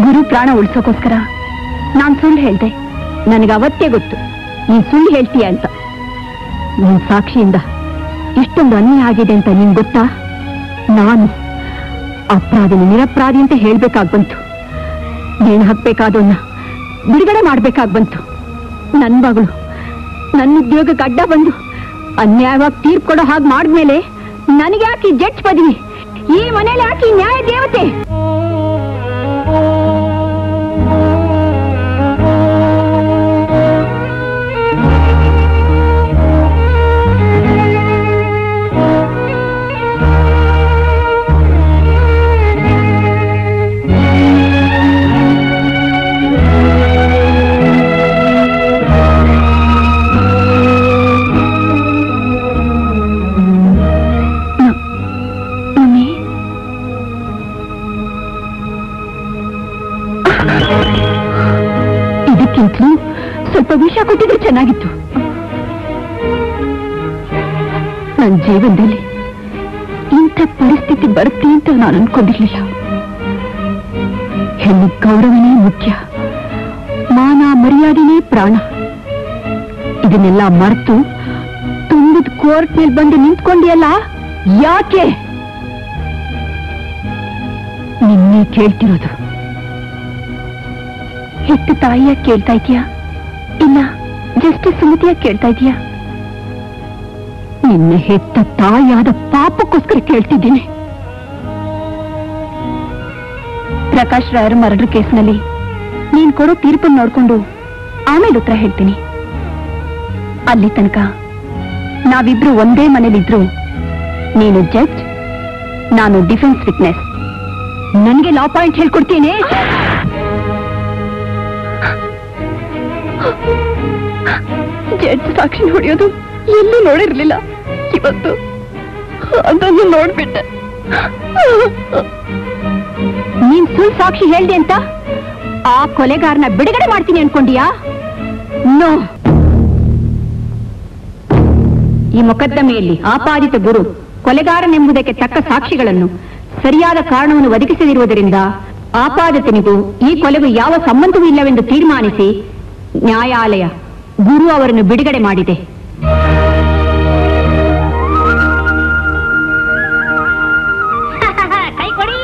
ಗುರು ಪ್ರಾಣ ಉಳಿಸೋಕೋಸ್ಕರ ನಾನ್ ಸುಳ್ಳು ಹೇಳ್ದೆ. ನನಗೆ ಅವತ್ತೇ ಗೊತ್ತು ನೀನ್ ಸುಳ್ಳು ಹೇಳ್ತೀಯ ಅಂತ. ನಿನ್ ಸಾಕ್ಷಿಯಿಂದ ಇಷ್ಟೊಂದು ಅನ್ಯಾಯ ಆಗಿದೆ ಅಂತ ನಿನ್ ಗೊತ್ತಾ? ನಾನು ಅಪರಾಧಿನಿ ನಿರಪರಾಧಿ ಅಂತ ಹೇಳ್ಬೇಕಾಗ್ ಬಂತು. ನೇಣು ಹಾಕ್ಬೇಕಾದವನ್ನ ಬಿಡುಗಡೆ ಮಾಡ್ಬೇಕಾಗ್ ಬಂತು. ನನ್ ಮಗಳು ನನ್ನ ಉದ್ಯೋಗಕ್ಕೆ ಅಡ್ಡ ಬಂದು ಅನ್ಯಾಯವಾಗಿ ತೀರ್ಪು ಕೊಡೋ ಹಾಗೆ ಮಾಡಿದ್ಮೇಲೆ ನನಗೆ ಯಾಕೆ ಜಡ್ಜ್ ಪದವಿ? ಈ ಮನೇಲಿ ಯಾಕೆ ನ್ಯಾಯ ದೇವತೆ? ಸ್ವಲ್ಪ ವಿಷ ಕೊಟ್ಟಿದ್ರೆ ಚೆನ್ನಾಗಿತ್ತು. ನನ್ನ ಜೀವನದಲ್ಲಿ ಇಂಥ ಪರಿಸ್ಥಿತಿ ಬರುತ್ತೆ ಅಂತ ನಾನು ಅನ್ಕೊಂಡಿರ್ಲಿಲ್ಲ. ಹೆಣ್ಣು ಗೌರವನೇ ಮುಖ್ಯ, ಮಾನ ಮರ್ಯಾದೆನೇ ಪ್ರಾಣ. ಇದನ್ನೆಲ್ಲ ಮರೆತು ತುಂಬಿದ ಕೋರ್ಟ್ ಮೇಲೆ ಬಂದು ನಿಂತ್ಕೊಂಡಿಯಲ್ಲ, ಯಾಕೆ? ನಿನ್ನೆ ಕೇಳ್ತಿರೋದು. ಹೆತ್ತು ತಾಯಿಯ ಕೇಳ್ತಾ ಇದೀಯಾ, ಇಲ್ಲ ಜಸ್ಟಿಸ್ ಸುಮತಿಯ ಕೇಳ್ತಾ ಇದೀಯಾ? ನಿನ್ನೆ ಹೆತ್ತ ತಾಯಿಯಾದ ಪಾಪಕ್ಕೋಸ್ಕರ ಕೇಳ್ತಿದ್ದೀನಿ. ಪ್ರಕಾಶ್ ರಾಯರ ಮರ್ಡರ್ ಕೇಸ್ನಲ್ಲಿ ನೀನ್ ಕೊಡೋ ತೀರ್ಪನ್ನು ನೋಡ್ಕೊಂಡು ಆಮೇಲೆ ಉತ್ತರ ಹೇಳ್ತೀನಿ. ಅಲ್ಲಿ ತನಕ ನಾವಿಬ್ರು ಒಂದೇ ಮನೇಲಿದ್ರು ನೀನು ಜಡ್ಜ್, ನಾನು ಡಿಫೆನ್ಸ್ ವಿಟ್ನೆಸ್. ನನಗೆ ಲಾ ಪಾಯಿಂಟ್ ಹೇಳ್ಕೊಡ್ತೀನಿ. ಜಡ್ಜ್ ಸಾಕ್ಷಿ ಹೊಡೆಯೋದು ಎಲ್ಲೂ ನೋಡಿರ್ಲಿಲ್ಲ. ಇವತ್ತು ಅದನ್ನು ನೋಡ್ಬಿಟ್ಟೆ. ನೀನ್ ಸುಳ್ಳು ಸಾಕ್ಷಿ ಹೇಳ್ದೆ ಅಂತ ಆ ಕೊಲೆಗಾರನ ಬಿಡುಗಡೆ ಮಾಡ್ತೀನಿ ಅನ್ಕೊಂಡಿಯಾ? ನೋ. ಈ ಮೊಕದ್ದಮೆಯಲ್ಲಿ ಆಪಾದಿತ ಗುರು ಕೊಲೆಗಾರನೆಂಬುದಕ್ಕೆ ತಕ್ಕ ಸಾಕ್ಷಿಗಳನ್ನು ಸರಿಯಾದ ಕಾರಣವನ್ನು ಒದಗಿಸದಿರುವುದರಿಂದ ಆಪಾದಿತನಿಗೂ ಈ ಕೊಲೆಗೂ ಯಾವ ಸಂಬಂಧವೂ ಇಲ್ಲವೆಂದು ತೀರ್ಮಾನಿಸಿ ನ್ಯಾಯಾಲಯ ಗುರು ಅವರನ್ನು ಬಿಡುಗಡೆ ಮಾಡಿದೆ. ಕೈ ಕೊಡಿ.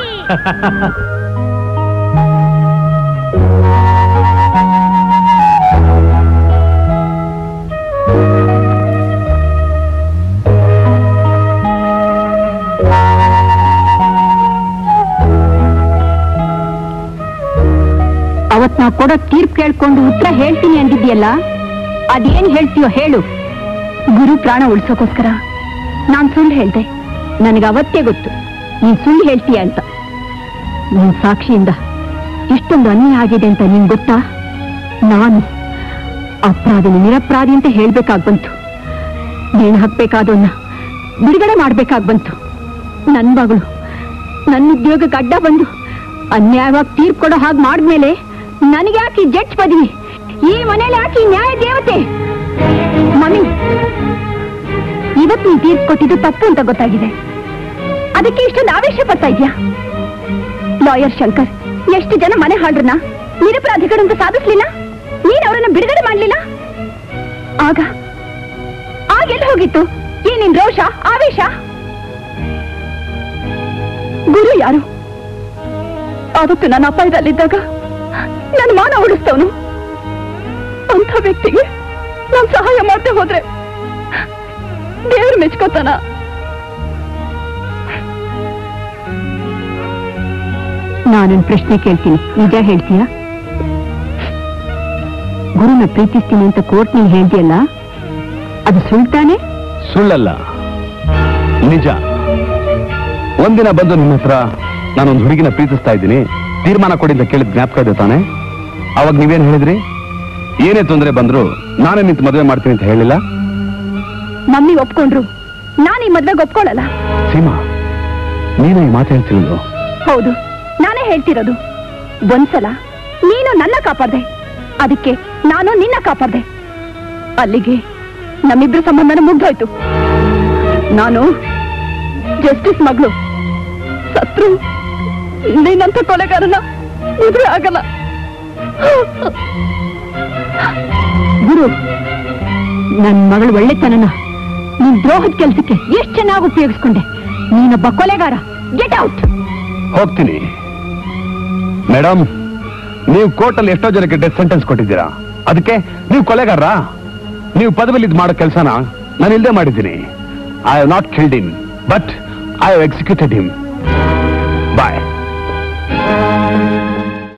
ಅವತ್ ನಾವು ಕೊಡೋ ತೀರ್ಪು ಕೇಳ್ಕೊಂಡು ಉತ್ತರ ಹೇಳ್ತೀನಿ ಅಂದಿದ್ಯಲ್ಲ, ಅದೇನ್ ಹೇಳ್ತೀಯೋ ಹೇಳು. ಗುರು ಪ್ರಾಣ ಉಳಿಸೋಕೋಸ್ಕರ ನಾನ್ ಸುಳ್ಳು ಹೇಳ್ದೆ. ನನಗೆ ಅವತ್ತೇ ಗೊತ್ತು ನೀನ್ ಸುಳ್ಳು ಹೇಳ್ತೀಯ ಅಂತ. ನಿನ್ ಸಾಕ್ಷಿಯಿಂದ ಇಷ್ಟೊಂದು ಅನ್ಯಾಯ ಆಗಿದೆ ಅಂತ ನಿನ್ ಗೊತ್ತಾ? ನಾನು ಅಪರಾಧಿನಿ ನಿರಪರಾಧಿ ಅಂತ ಹೇಳ್ಬೇಕಾಗ್ ಬಂತು. ನೇಣು ಹಾಕ್ಬೇಕಾದವನ್ನ ಬಿಡುಗಡೆ ಮಾಡ್ಬೇಕಾಗ್ ಬಂತು. ನನ್ ಮಗಳು ನನ್ನ ಉದ್ಯೋಗಕ್ಕೆ ಅಡ್ಡ ಬಂದು ಅನ್ಯಾಯವಾಗಿ ತೀರ್ಪು ಕೊಡೋ ಹಾಗೆ ಮಾಡಿದ್ಮೇಲೆ ನನಗೆ ಯಾಕೆ ಜಡ್ಜ್ ಪದವಿ? ಈ ಮನೇಲಿ ಯಾಕೆ ನ್ಯಾಯ ದೇವತೆ? ಮಮ್ಮಿ, ಇವತ್ತು ನೀನ್ ತೀರ್ಪು ಕೊಟ್ಟಿದ್ದು ತಪ್ಪು ಅಂತ ಗೊತ್ತಾಗಿದೆ. ಅದಕ್ಕೆ ಇಷ್ಟೊಂದು ಆವೇಶ ಪಡ್ತಾ ಇದ್ಯಾ? ಲಾಯರ್ ಶಂಕರ್ ಎಷ್ಟು ಜನ ಮನೆ ಹಾಳ್ರನ್ನ ನಿರಪರಾಧಿಗಳಂತ ಸಾಧಿಸ್ಲಿಲ್ಲ? ನೀನ್ ಅವರನ್ನ ಬಿಡುಗಡೆ ಮಾಡ್ಲಿಲ್ಲ? ಆಗೆಲ್ಲ ಹೋಗಿತ್ತು ಈ ನಿನ್ ರೋಷ ಆವೇಶ? ಗುರು ಯಾರು? ಅವತ್ತು ನನ್ನ ಅಪಾಯದಲ್ಲಿದ್ದಾಗ ನನ್ನ ಮಾನ ಉಳಿಸ್ತವನು. ಅಂಥ ವ್ಯಕ್ತಿಗೆ ನಾನು ಸಹಾಯ ಮಾಡ್ತಾ ಹೋದ್ರೆ ದೇವ್ರು ಮೆಚ್ಕೋತಾನ? ನಾನೊಂದು ಪ್ರಶ್ನೆ ಕೇಳ್ತೀನಿ, ನಿಜ ಹೇಳ್ತೀಯಾ? ಗುರುನ ಪ್ರೀತಿಸ್ತೀನಿ ಅಂತ ಕೋರ್ಟ್ ನೀನ್ ಹೇಳ್ತೀಯಲ್ಲ, ಅದು ಸುಳ್ತಾನೆ? ಸುಳ್ಳಲ್ಲ, ನಿಜ. ಒಂದಿನ ಬಂದು ನಿಮ್ಮ ಹತ್ರ ನಾನೊಂದು ಹುಡುಗಿನ ಪ್ರೀತಿಸ್ತಾ ಇದ್ದೀನಿ, ತೀರ್ಮಾನ ಕೊಡಿ ಅಂತ ಕೇಳಿದ್ ಜ್ಞಾಪಕ ಇದೆ ತಾನೆ? ಅವಾಗ ನೀವೇನ್ ಹೇಳಿದ್ರಿ? ಏನೇ ತೊಂದರೆ ಬಂದ್ರು ನಾನೇ ನಿಂತು ಮದುವೆ ಮಾಡ್ತೀನಿ ಅಂತ ಹೇಳಿಲ್ಲ? ಮಮ್ಮಿ ಒಪ್ಕೊಂಡ್ರು, ನಾನು ಈ ಮದ್ವೆಗೆ ಒಪ್ಕೊಳ್ಳಲ್ಲ. ಸೀಮಾ, ನೀನು ಈ ಮಾತು ಹೇಳ್ತಿರೋದು? ಹೌದು, ನಾನೇ ಹೇಳ್ತಿರೋದು. ಒಂದ್ಸಲ ನೀನು ನನ್ನ ಕಾಪಾಡ್ದೆ, ಅದಕ್ಕೆ ನಾನು ನಿನ್ನ ಕಾಪಾಡ್ದೆ. ಅಲ್ಲಿಗೆ ನಮ್ಮಿಬ್ರು ಸಂಬಂಧನ ಮುಗ್ದೋಯ್ತು. ನಾನು ಜಸ್ಟಿಸ್ ಮಗಳು, ಸತ್ರು ನಿನ್ನಂತ ಕೊಲೆಗಾರನ ಮದುವೆ ಆಗಲ್ಲ. ಗುರು, ನನ್ನ ಮಗಳು ಒಳ್ಳೆತನನ ನಿನ್ ದ್ರೋಹದ ಕೆಲ್ಸಕ್ಕೆ ಎಷ್ಟು ಚೆನ್ನಾಗಿ ಉಪಯೋಗಿಸ್ಕೊಂಡೆ. ನೀನೊಬ್ಬ ಕೊಲೆಗಾರ. Get out. ಹೋಗ್ತೀನಿ ಮೇಡಮ್. ನೀವು ಕೋರ್ಟಲ್ಲಿ ಎಷ್ಟೋ ಜನಕ್ಕೆ ಡೆತ್ ಸೆಂಟೆನ್ಸ್ ಕೊಟ್ಟಿದ್ದೀರಾ, ಅದಕ್ಕೆ ನೀವು ಕೊಲೆಗಾರ? ನೀವು ಪದವಿಲಿ ಇದು ಮಾಡೋ ಕೆಲಸನ ನಾನು ಇಲ್ಲದೆ ಮಾಡಿದ್ದೀನಿ. I have not killed him, but I have executed him. Bye.